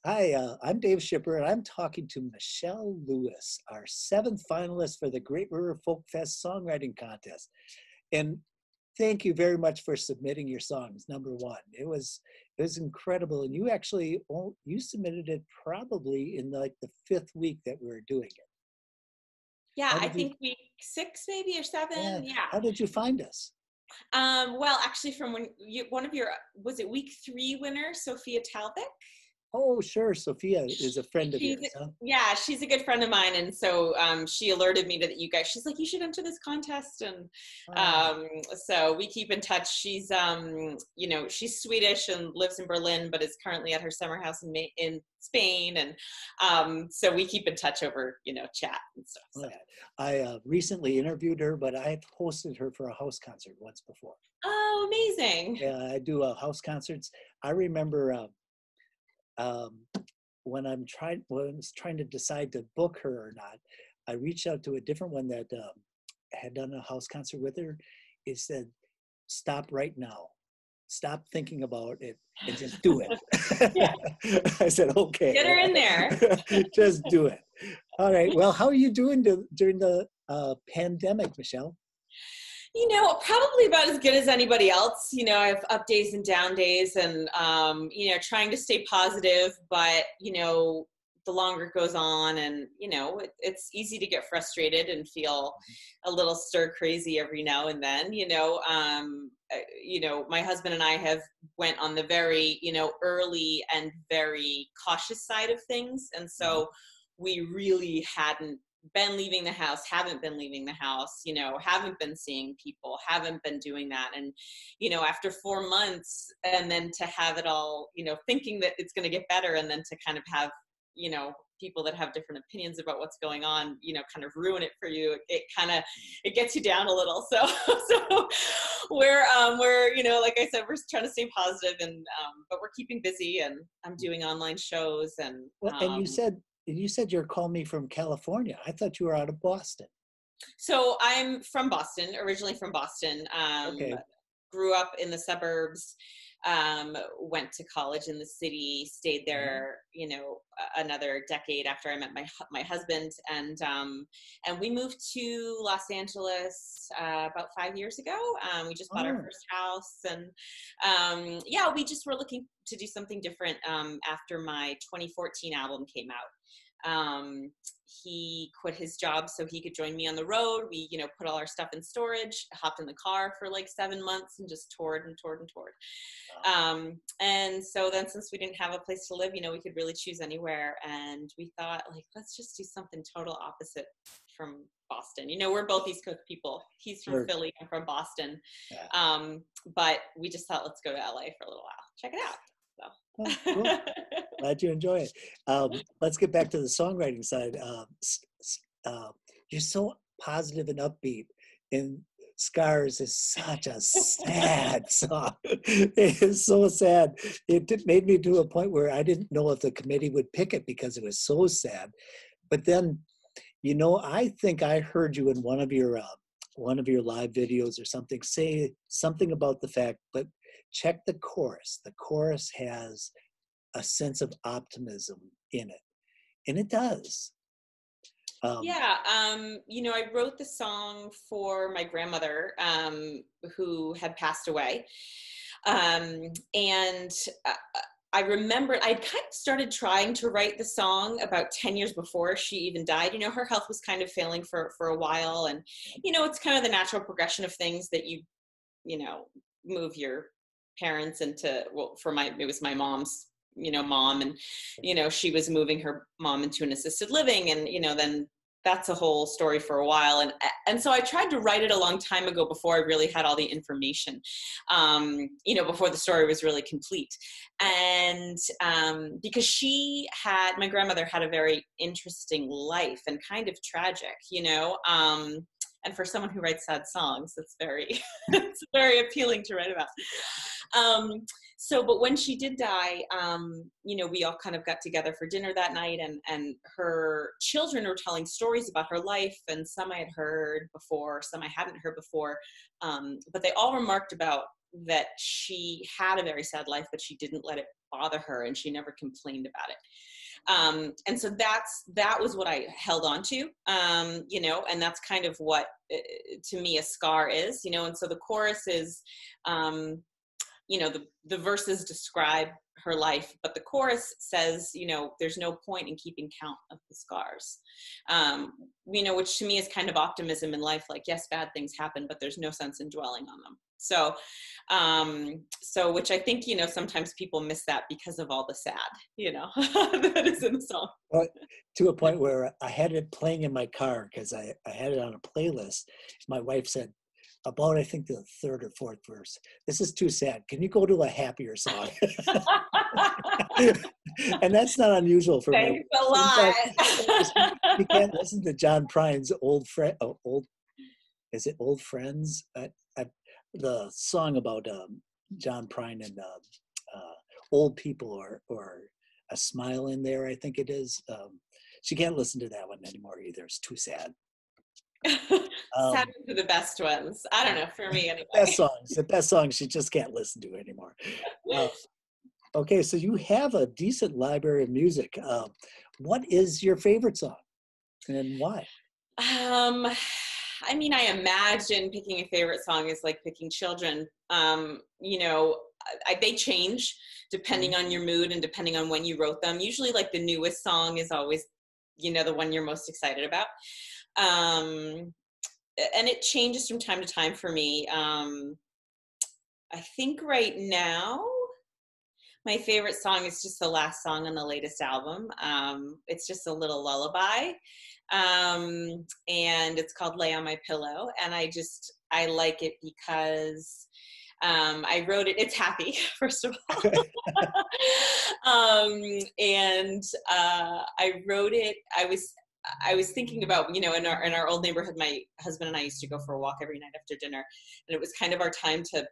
Hi, I'm Dave Shipper, and I'm talking to Michelle Lewis, our seventh finalist for the Great River Folk Fest Songwriting Contest. And thank you very much for submitting your songs, number one. It was incredible, and you actually you submitted it probably in like the fifth week that we were doing it. Yeah, How I did you? think week 6 maybe or Yeah, 7. Yeah. how did you find us? Well, actually from one of your, was it week 3 winner, Sophia Talbot? Oh, sure, Sophia is a friend of She's yours, huh? Yeah, she's a good friend of mine, and so she alerted me to that you guys. She's like, you should enter this contest, and Oh, so we keep in touch. She's she's Swedish and lives in Berlin, but is currently at her summer house in Spain, and so we keep in touch over chat and stuff. So. yeah. I recently interviewed her, but I've hosted her for a house concert once before. Oh, amazing! Yeah, I do house concerts. I remember um, when when I was trying to decide to book her or not, I reached out to a different one that had done a house concert with her. It said, "Stop right now. Stop thinking about it and just do Yeah, it." I said, "Okay, get her in there. just do it." All right. Well, how are you doing during the pandemic, Michelle? Probably about as good as anybody else. I have up days and down days, and trying to stay positive, but the longer it goes on, and it's easy to get frustrated and feel a little stir crazy every now and then. My husband and I have went on the very early and very cautious side of things, and Mhm. so we really hadn't been leaving the house, haven't been leaving the house, haven't been seeing people, haven't been doing that. And, after 4 months, and then to have it all, thinking that it's going to get better, and then to kind of have, people that have different opinions about what's going on, kind of ruin it for you. It gets you down a little. So, so we're, like I said, we're trying to stay positive, and, but we're keeping busy, and I'm doing online shows, and, Well, and you said you're calling me from California. I thought you were out of Boston. so I'm from Boston, originally from Boston. Okay. Grew up in the suburbs, went to college in the city, stayed Mhm. there, another decade after I met my husband, and we moved to Los Angeles about 5 years ago. We just bought our Oh. first house, and yeah, we just were looking to do something different after my 2014 album came out. He quit his job so he could join me on the road. We, put all our stuff in storage, hopped in the car for like 7 months, and just toured and toured and toured. Wow. And so then, since we didn't have a place to live, we could really choose anywhere. And we thought, like, let's just do something total opposite from Boston. We're both East Coast people. He's from Sure. Philly, I'm from Boston. Yeah. But we just thought, let's go to LA for a little while. Check it out. Oh, cool. So. Glad you enjoy it. Let's get back to the songwriting side. You're so positive and upbeat, and Scars is such a sad song. It is so sad. Made me to a point where I didn't know if the committee would pick it because it was so sad. But then, I think I heard you in one of your live videos or something say something about the fact, but check the chorus. The chorus has a sense of optimism in it, and it does. Um, Yeah, I wrote the song for my grandmother, who had passed away. And I remember I'd kind of started trying to write the song about 10 years before she even died. Her health was kind of failing for a while. And, it's kind of the natural progression of things that you know, move your parents into, well, it was my mom's, mom, and, she was moving her mom into an assisted living, and, then that's a whole story for a while. And so I tried to write it a long time ago, before I really had all the information, before the story was really complete. And because my grandmother had a very interesting life, and kind of tragic, and for someone who writes sad songs, it's very, it's very appealing to write about. But when she did die, we all kind of got together for dinner that night, and her children were telling stories about her life, and some I had heard before, some I hadn't heard before. But they all remarked about that she had a very sad life, but she didn't let it bother her, and she never complained about it. And so that was what I held on to, you know, and that's kind of what to me a scar is, you know. And so the chorus is, you know, the verses describe her life, but the chorus says, you know, there's no point in keeping count of the scars, you know, which to me is kind of optimism in life. Like, yes, bad things happen, but there's no sense in dwelling on them. So, so which I think, you know, sometimes people miss that because of all the sad, you know, that is in the song. Well, to a point where I had it playing in my car because I had it on a playlist. My wife said, about I think the third or fourth verse, "This is too sad. Can you go to a happier song?" And that's not unusual for me. Thanks a lot. You can't listen to John Prine's old friend. Is it Old Friends? The song about John Prine and old people, or a smile in there, I think it is. She can't listen to that one anymore either. It's too sad. Sad to the best ones. I don't know, for me anyway. The best songs she just can't listen to anymore. Okay, so you have a decent library of music. What is your favorite song and why? I mean, I imagine picking a favorite song is like picking children. You know, they change depending on your mood and depending on when you wrote them. Usually like the newest song is always, you know, the one you're most excited about. And it changes from time to time for me. I think right now, my favorite song is just the last song on the latest album. It's just a little lullaby. And it's called Lay on My Pillow. And I like it because I wrote it, it's happy, first of all. And I wrote it, I was thinking about, you know, in our old neighborhood, my husband and I used to go for a walk every night after dinner, and it was kind of our time to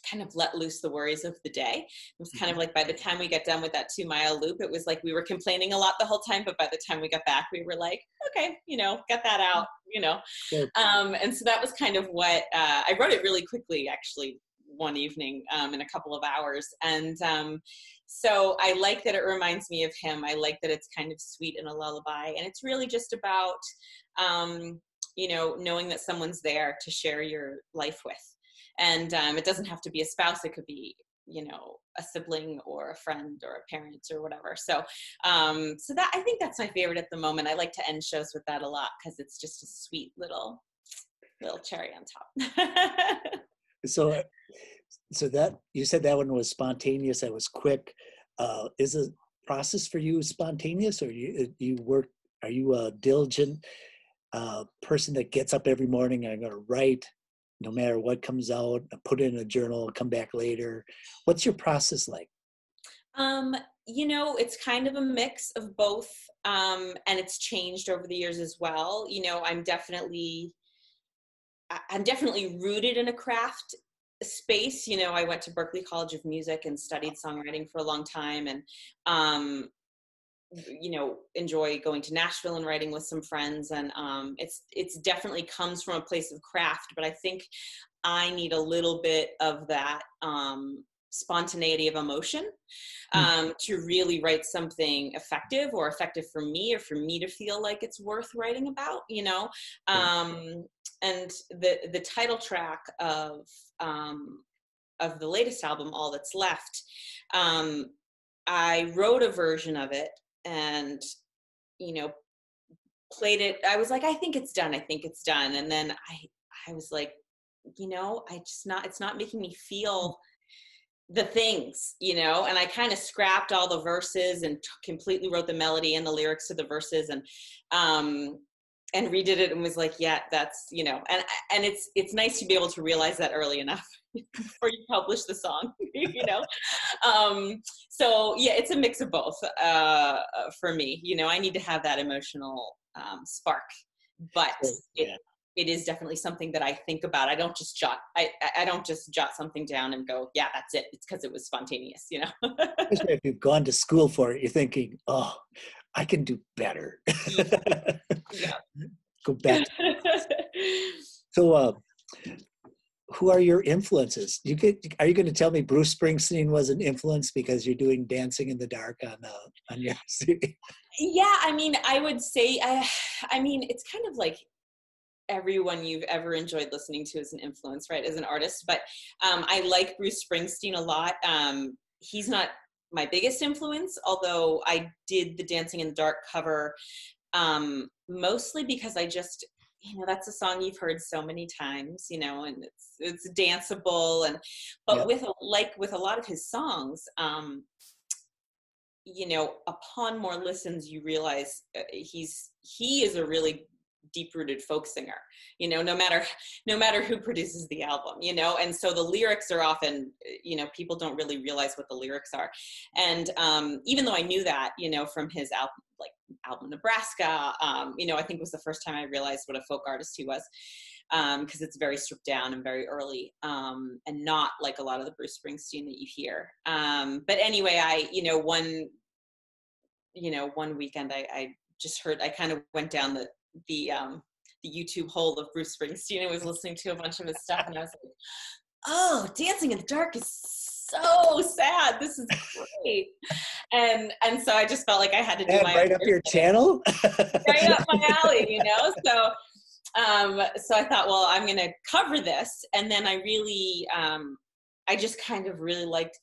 kind of let loose the worries of the day. It was kind of like by the time we got done with that 2-mile loop, it was like we were complaining a lot the whole time, but by the time we got back, we were like, okay, you know, got that out, you know. And so that was kind of what I wrote it really quickly, actually, one evening in a couple of hours. And so I like that it reminds me of him. I like that it's kind of sweet and a lullaby. And it's really just about, you know, knowing that someone's there to share your life with. And it doesn't have to be a spouse. It could be, you know, a sibling or a friend or a parent or whatever. So, so that, I think that's my favorite at the moment. I like to end shows with that a lot because it's just a sweet little cherry on top. So that you said that one was spontaneous. That was quick. Is the process for you spontaneous, or are you a diligent person that gets up every morning and I'm going to write no matter what comes out, put it in a journal, come back later? What's your process like? You know, it's kind of a mix of both, and it's changed over the years as well. You know, I'm definitely rooted in a craft space. You know, I went to Berklee College of Music and studied songwriting for a long time, and you know, enjoy going to Nashville and writing with some friends. And it's definitely comes from a place of craft, but I think I need a little bit of that spontaneity of emotion to really write something effective for me, or for me to feel like it's worth writing about, you know. And the title track of the latest album, All That's Left, I wrote a version of it and, you know, played it. I was like, I think it's done. And then I was like, you know, it's not making me feel the things, you know. And I kind of scrapped all the verses and completely wrote the melody and the lyrics to the verses, and redid it, and was like, yeah, that's, you know, and it's nice to be able to realize that early enough before you publish the song, you know. So yeah, it's a mix of both for me. You know, I need to have that emotional spark, but it is definitely something that I think about. I don't just jot something down and go, yeah, that's it. It's because it was spontaneous, you know. Especially if you've gone to school for it, you're thinking, oh, I can do better. Yeah. Go back. So who are your influences? Are you going to tell me Bruce Springsteen was an influence because you're doing Dancing in the Dark on your CD? Yeah, I mean, I would say, I mean, it's kind of like everyone you've ever enjoyed listening to is an influence, right, as an artist. But I like Bruce Springsteen a lot. He's not my biggest influence, although I did the Dancing in the Dark cover mostly because I just, that's a song you've heard so many times, and it's danceable. But with a lot of his songs, upon more listens, you realize he is a really deep-rooted folk singer, no matter who produces the album, and so the lyrics are often, people don't really realize what the lyrics are. And even though I knew that, from his album Nebraska, I think was the first time I realized what a folk artist he was, because it's very stripped down and very early, and not like a lot of the Bruce Springsteen that you hear. But anyway, one weekend I just heard, I kind of went down the YouTube hole of Bruce Springsteen and was listening to a bunch of his stuff, and I was like, oh, Dancing in the Dark is so sad. This is great. And so I just felt like I had to do my right up your channel. Right up my alley, So I thought, well, I'm going to cover this. And then I really, I just kind of really liked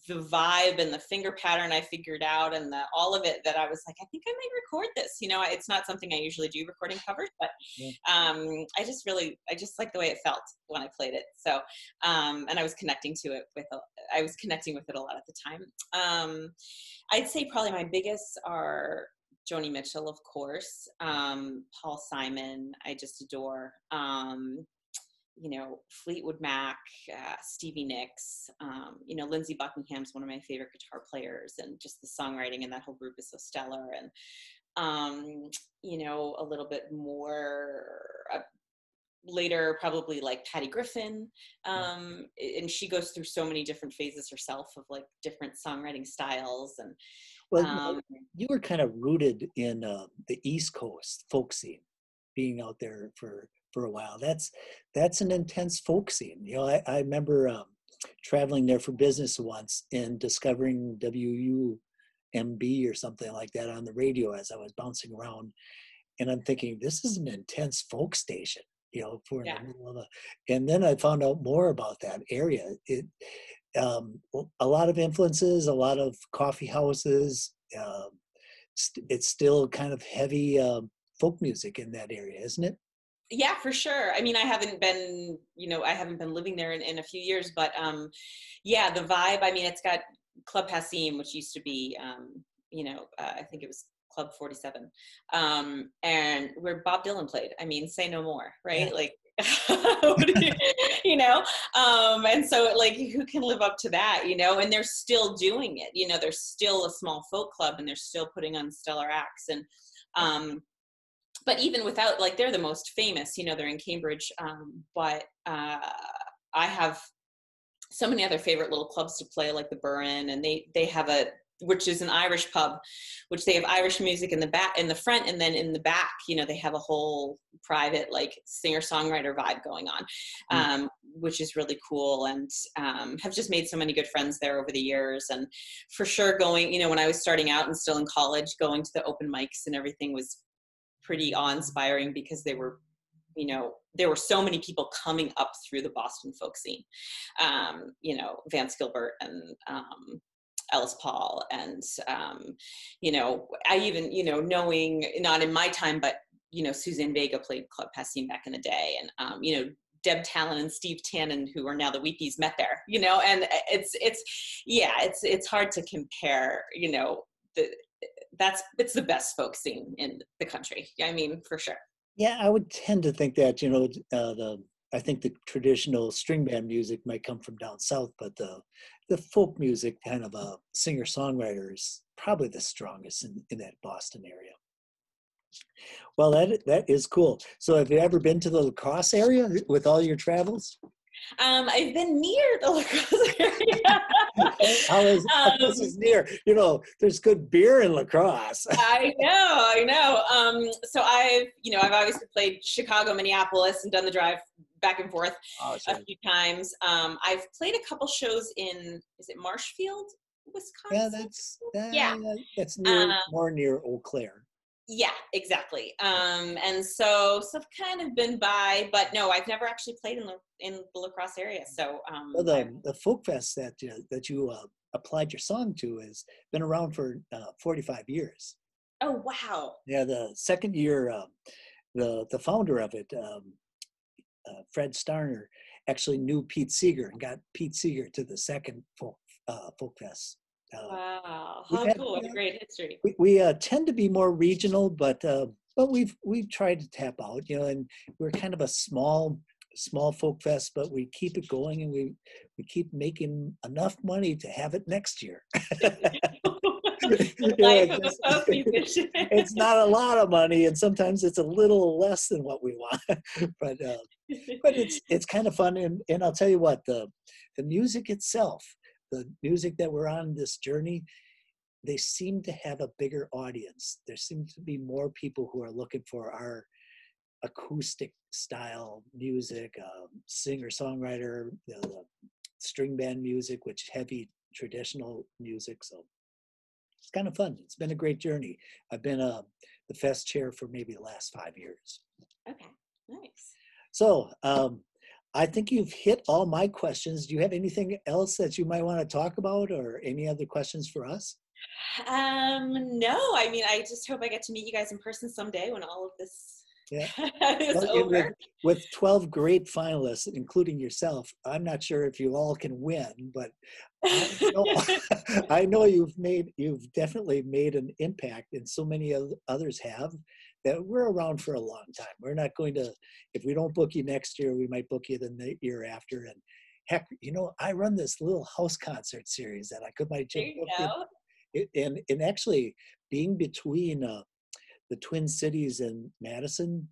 the vibe and the finger pattern I figured out, and all of it, that I was like, I think I might record this. It's not something I usually do, recording covers, but I just like the way it felt when I played it. So, and I was connecting with it a lot at the time. I'd say probably my biggest are Joni Mitchell, of course, Paul Simon, I just adore. Fleetwood Mac, Stevie Nicks, Lindsey Buckingham's one of my favorite guitar players, and just the songwriting in that whole group is so stellar. And, a little bit more later, probably like Patty Griffin. And she goes through so many different phases herself of like different songwriting styles. And well, you were kind of rooted in the East Coast folk scene, being out there for a while. That's an intense folk scene. I remember traveling there for business once and discovering WUMB or something like that on the radio as I was bouncing around, and I'm thinking, this is an intense folk station, for in the middle of and then I found out more about that area. A lot of influences, a lot of coffee houses. It's still kind of heavy folk music in that area, isn't it? Yeah, for sure. I mean, I haven't been living there in a few years, but the vibe, I mean, it's got Club Hassim, which used to be, I think it was Club 47, and where Bob Dylan played. I mean, say no more, right? Yeah. Like, and so like, who can live up to that, and they're still doing it, there's still a small folk club and they're still putting on stellar acts. And, but even without, like, they're the most famous, they're in Cambridge. But I have so many other favorite little clubs to play, like the Burren, and they have which is an Irish pub, which they have Irish music in the front, and then in the back, they have a whole private, like, singer-songwriter vibe going on, which is really cool. And have just made so many good friends there over the years. And for sure going, when I was starting out and still in college, going to the open mics and everything was pretty awe-inspiring, because there were so many people coming up through the Boston folk scene, Vance Gilbert and Ellis Paul, and I even, knowing, not in my time, but Suzanne Vega played Club Hassim back in the day, and Deb Talon and Steve Tannen, who are now the Weepies, met there, and it's hard to compare, it's the best folk scene in the country. I mean, for sure. Yeah, I would tend to think that, I think the traditional string band music might come from down south, but the folk music, kind of a singer-songwriter, is probably the strongest in that Boston area. Well, that is cool. So have you ever been to the La Crosse area with all your travels? I've been near the La Crosse area. How is near? There's good beer in La Crosse. I know. So I've obviously played Chicago, Minneapolis, and done the drive back and forth Oh, a sure. few times. I've played a couple shows in, is it Marshfield, Yeah, Wisconsin? Yeah. that's Um, more near Eau Claire. yeah, exactly. And so I've kind of been by, but no, I've never actually played in the La Crosse area. So Well, I, the folk fest that you applied your song to has been around for 45 years. oh wow. Yeah, the second year, the founder of it, Fred Starner, actually knew Pete Seeger and got Pete Seeger to the second folk fest. Wow, We've how had cool! What a great history. we tend to be more regional, but we've tried to tap out, and we're kind of a small folk fest, but we keep it going, and we keep making enough money to have it next year. The life It of a just, folk musician. it's not a lot of money, and sometimes it's a little less than what we want, but it's kind of fun, and I'll tell you what, the music itself, the music that we're on this journey, they seem to have a bigger audience. There seems to be more people who are looking for our acoustic style music, singer-songwriter, the string band music, which heavy traditional music. So it's kind of fun. It's been a great journey. I've been the fest chair for maybe the last 5 years. Okay, nice. So I think you've hit all my questions. Do you have anything else that you might want to talk about, or any other questions for us? No, I mean, I just hope I get to meet you guys in person someday when all of this Yeah. is Well, over. with 12 great finalists, including yourself, I'm not sure if you all can win, but I know I know you've definitely made an impact, and so many others have, that we're around for a long time. We're not going to, if we don't book you next year, we might book you the year after. And heck, I run this little house concert series that I might There just you book you. go. And actually being between the Twin Cities and Madison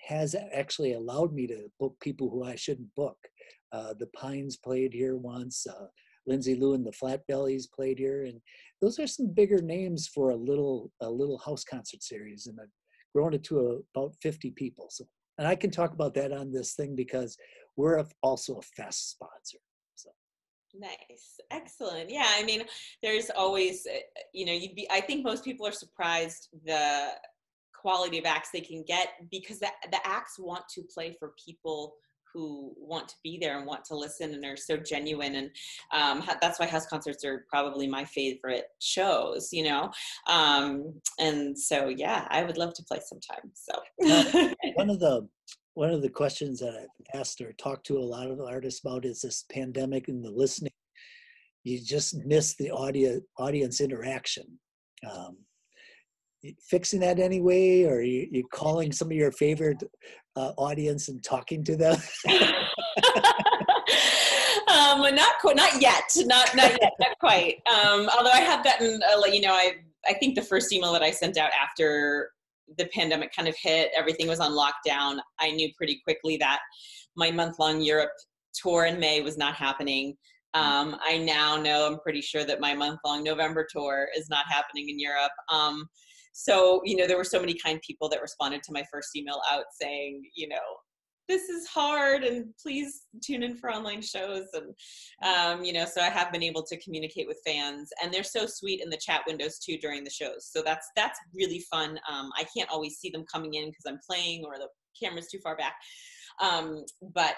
has actually allowed me to book people who I shouldn't book. The Pines played here once. Lindsay Lou and the Flatbellies played here, and those are some bigger names for a little house concert series. And I've grown it to about 50 people. So, and I can talk about that on this thing because we're also a fest sponsor. So. Nice. Excellent. Yeah, I mean, there's always, I think most people are surprised the quality of acts they can get, because the acts want to play for people who want to be there and want to listen and are so genuine. And that's why house concerts are probably my favorite shows, and so, yeah, I would love to play sometime. Now, So one of the questions that I've asked or talked to a lot of artists about is this pandemic and the listening. You just miss the audience interaction. Um, Fixing that anyway, or you calling some of your favorite audience and talking to them? Not yet, not yet, not quite. Although I have gotten, I think the first email that I sent out after the pandemic kind of hit, everything was on lockdown. I knew pretty quickly that my month-long Europe tour in May was not happening. I now know, I'm pretty sure that my month-long November tour is not happening in Europe. So, there were so many kind people that responded to my first email out saying, this is hard and please tune in for online shows. And, so I have been able to communicate with fans, and they're so sweet in the chat windows too during the shows. So that's really fun. I can't always see them coming in because I'm playing or the camera's too far back. But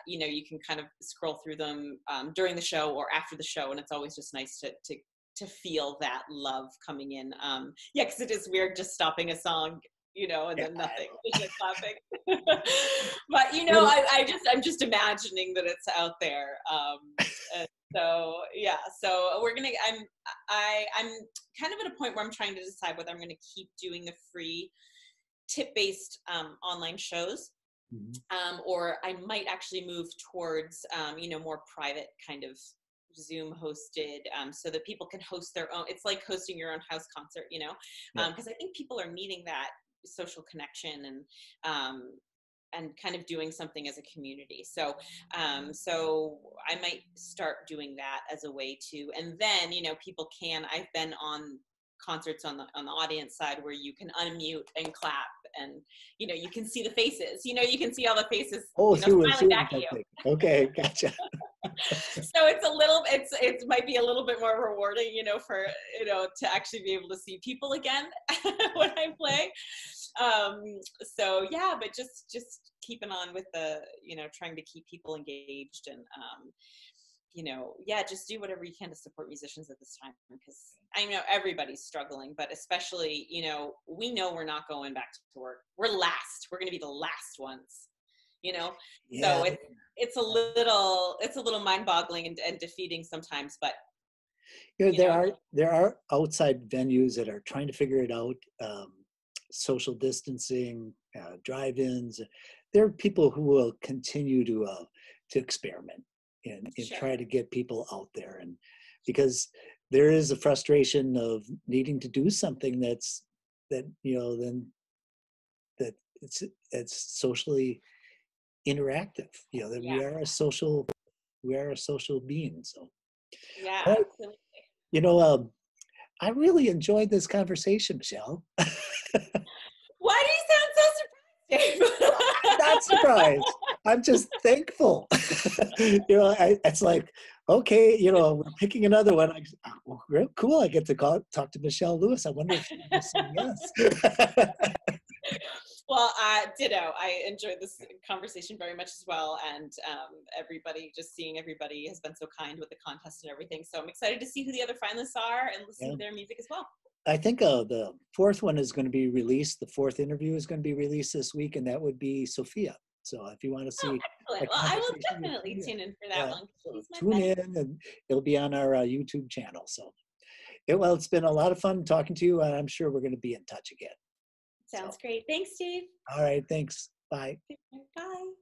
you can kind of scroll through them during the show or after the show, and it's always just nice to feel that love coming in. Yeah, because it is weird just stopping a song, and then nothing, just clapping. But I'm just imagining that it's out there. And so yeah, so I'm kind of at a point where I'm trying to decide whether I'm going to keep doing the free tip-based online shows. Mm-hmm. Or I might actually move towards, more private kind of Zoom hosted, so that people can host their own. It's like hosting your own house concert, because I think people are needing that social connection and kind of doing something as a community. So I might start doing that as a way to, and then, people I've been on concerts on the audience side where you can unmute and clap, and you can see the faces. You can see all the faces. Oh, through and smiling through. back at you. Okay, gotcha. So it might be a little bit more rewarding, for to actually be able to see people again when I play. So yeah, but just keeping on with the trying to keep people engaged, and yeah, just do whatever you can to support musicians at this time, because I know everybody's struggling, but especially we know we're not going back to work. We're going to be the last ones. Yeah. So it's a little mind-boggling and defeating sometimes, but there are outside venues that are trying to figure it out. Social distancing, drive-ins. There are people who will continue to experiment and Sure. try to get people out there, and because there is a frustration of needing to do something that it's socially interactive. That Yeah. we are a social being. So Yeah, all right. absolutely. I really enjoyed this conversation, Michelle. Why do you sound so surprised, Dave? I'm not surprised. I'm just thankful. It's like, okay, we're picking another one. Real cool. I get to talk to Michelle Lewis. I wonder if she will say yes. Well, ditto. I enjoyed this conversation very much as well, and seeing everybody has been so kind with the contest and everything. So I'm excited to see who the other finalists are and listen to their music as well. I think the fourth one is going to be released. The fourth interview is going to be released this week, and that would be Sophia. So if you want to see, excellent. Well, I will definitely tune in for that one. So tune in, and it'll be on our YouTube channel. So, it's been a lot of fun talking to you, and I'm sure we're going to be in touch again. Sounds great. Thanks, Steve. All right. Thanks. Bye. Bye.